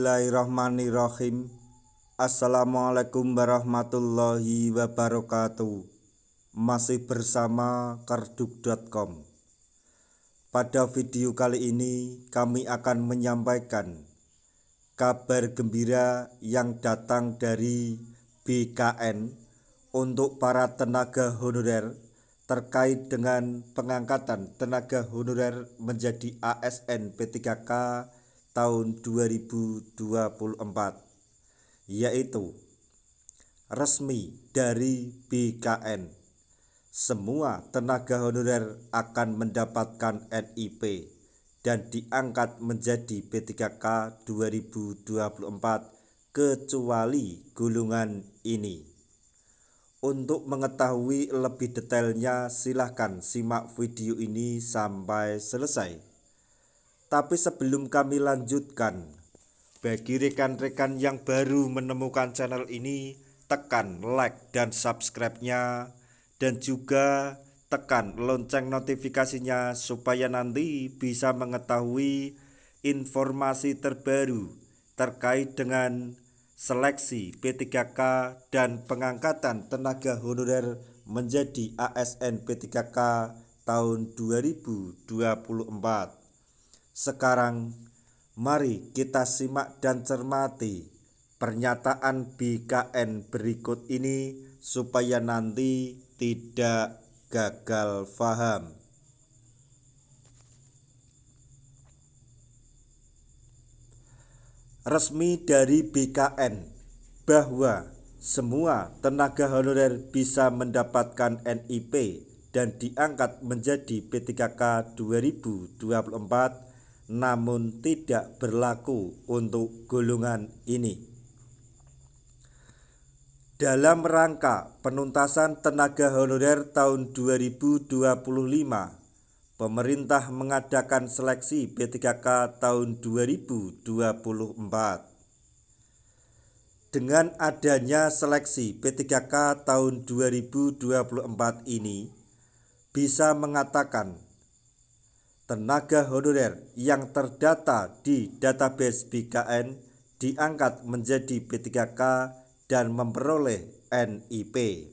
Bismillahirrahmanirrahim. Assalamualaikum warahmatullahi wabarakatuh. Masih bersama karduk.com. Pada video kali ini kami akan menyampaikan kabar gembira yang datang dari BKN untuk para tenaga honorer terkait dengan pengangkatan tenaga honorer menjadi ASN P3K tahun 2024, yaitu resmi dari BKN. Semua tenaga honorer akan mendapatkan NIP dan diangkat menjadi P3K 2024 kecuali golongan ini. Untuk mengetahui lebih detailnya silahkan simak video ini sampai selesai. Tapi sebelum kami lanjutkan, bagi rekan-rekan yang baru menemukan channel ini, tekan like dan subscribe-nya, dan juga tekan lonceng notifikasinya supaya nanti bisa mengetahui informasi terbaru terkait dengan seleksi P3K dan pengangkatan tenaga honorer menjadi ASN P3K tahun 2024. Sekarang mari kita simak dan cermati pernyataan BKN berikut ini supaya nanti tidak gagal paham. Resmi dari BKN bahwa semua tenaga honorer bisa mendapatkan NIP dan diangkat menjadi P3K 2024, namun tidak berlaku untuk golongan ini. Dalam rangka penuntasan tenaga honorer tahun 2025, pemerintah mengadakan seleksi P3K tahun 2024. Dengan adanya seleksi P3K tahun 2024 ini, bisa mengatakan tenaga honorer yang terdata di database BKN diangkat menjadi P3K dan memperoleh NIP.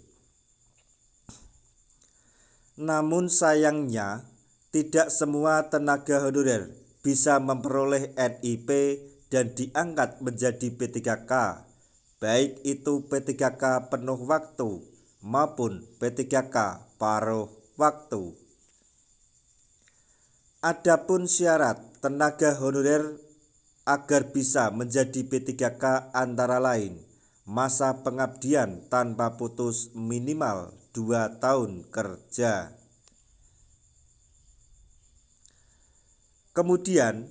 Namun sayangnya tidak semua tenaga honorer bisa memperoleh NIP dan diangkat menjadi P3K, baik itu P3K penuh waktu maupun P3K paruh waktu. Adapun syarat tenaga honorer agar bisa menjadi P3K antara lain masa pengabdian tanpa putus minimal 2 tahun kerja. Kemudian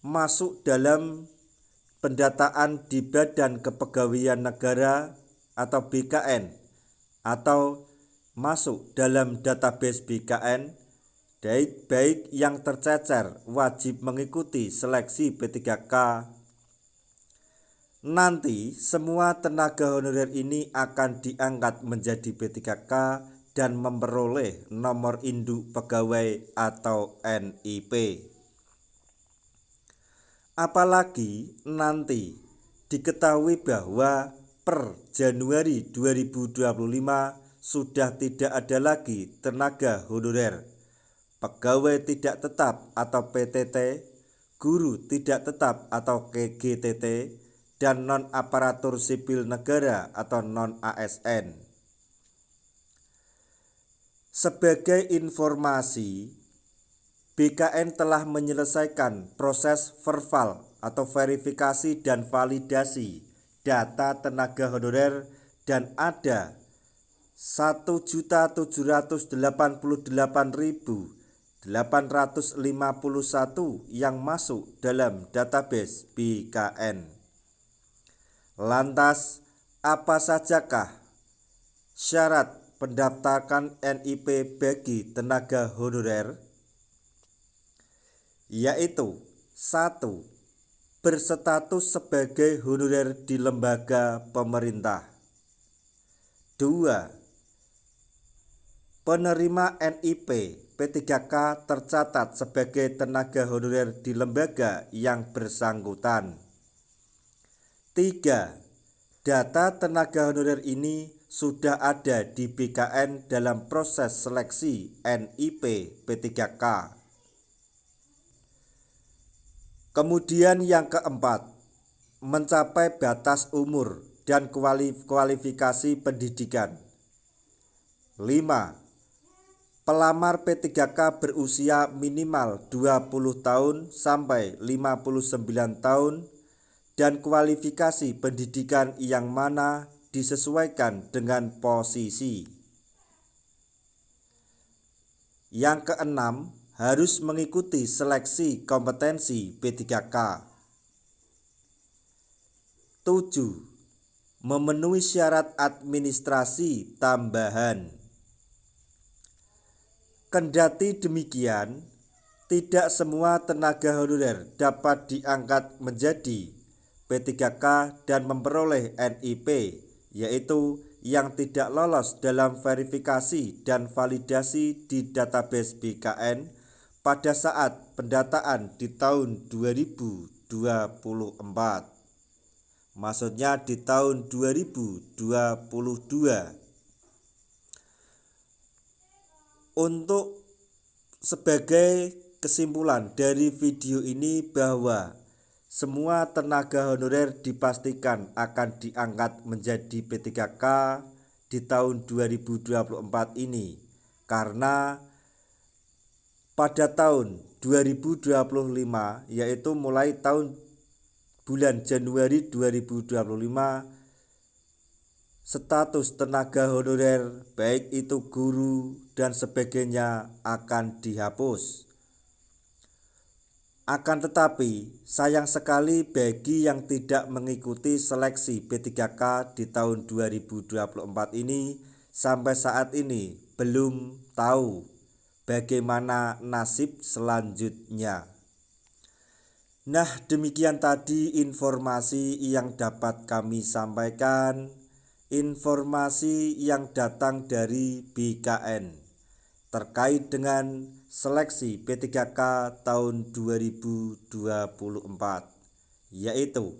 masuk dalam pendataan di Badan Kepegawaian Negara atau BKN, atau masuk dalam database BKN. Baik yang tercecer wajib mengikuti seleksi P3K. Nanti semua tenaga honorer ini akan diangkat menjadi P3K dan memperoleh nomor induk pegawai atau NIP. Apalagi nanti diketahui bahwa per Januari 2025 sudah tidak ada lagi tenaga honorer, pegawai tidak tetap atau PTT, guru tidak tetap atau GTT, dan non-aparatur sipil negara atau non-ASN. Sebagai informasi, BKN telah menyelesaikan proses verbal atau verifikasi dan validasi data tenaga honorer dan ada 1.788.851 yang masuk dalam database BKN. Lantas, apa sajakah syarat pendaftaran NIP bagi tenaga honorer? Yaitu 1. Berstatus sebagai honorer di lembaga pemerintah. 2. Penerima NIP P3K tercatat sebagai tenaga honorer di lembaga yang bersangkutan. 3. Data tenaga honorer ini sudah ada di BKN dalam proses seleksi NIP P3K. Kemudian yang keempat, mencapai batas umur dan kualifikasi pendidikan. 5. Pelamar P3K berusia minimal 20 tahun sampai 59 tahun dan kualifikasi pendidikan yang mana disesuaikan dengan posisi. Yang keenam, harus mengikuti seleksi kompetensi P3K. 7. Memenuhi syarat administrasi tambahan. Kendati demikian, tidak semua tenaga honorer dapat diangkat menjadi P3K dan memperoleh NIP, yaitu yang tidak lolos dalam verifikasi dan validasi di database BKN pada saat pendataan di tahun 2024. Maksudnya di tahun 2022. Untuk sebagai kesimpulan dari video ini bahwa semua tenaga honorer dipastikan akan diangkat menjadi P3K di tahun 2024 ini karena pada tahun 2025 yaitu mulai tahun bulan Januari 2025 status tenaga honorer baik itu guru dan sebagainya akan dihapus. Akan tetapi, sayang sekali bagi yang tidak mengikuti seleksi P3K di tahun 2024 ini sampai saat ini belum tahu bagaimana nasib selanjutnya. Nah, demikian tadi informasi yang dapat kami sampaikan, informasi yang datang dari BKN terkait dengan seleksi P3K tahun 2024, yaitu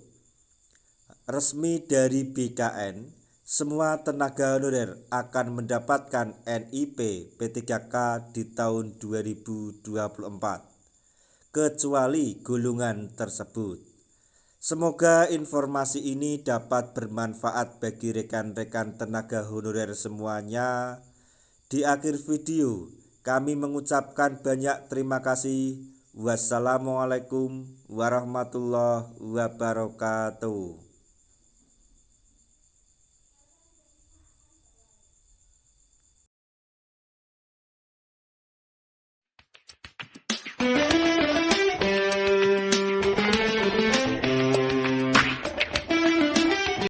resmi dari BKN, semua tenaga honorer akan mendapatkan NIP P3K di tahun 2024, kecuali golongan tersebut. Semoga informasi ini dapat bermanfaat bagi rekan-rekan tenaga honorer semuanya. Di akhir video, kami mengucapkan banyak terima kasih. Wassalamualaikum warahmatullahi wabarakatuh.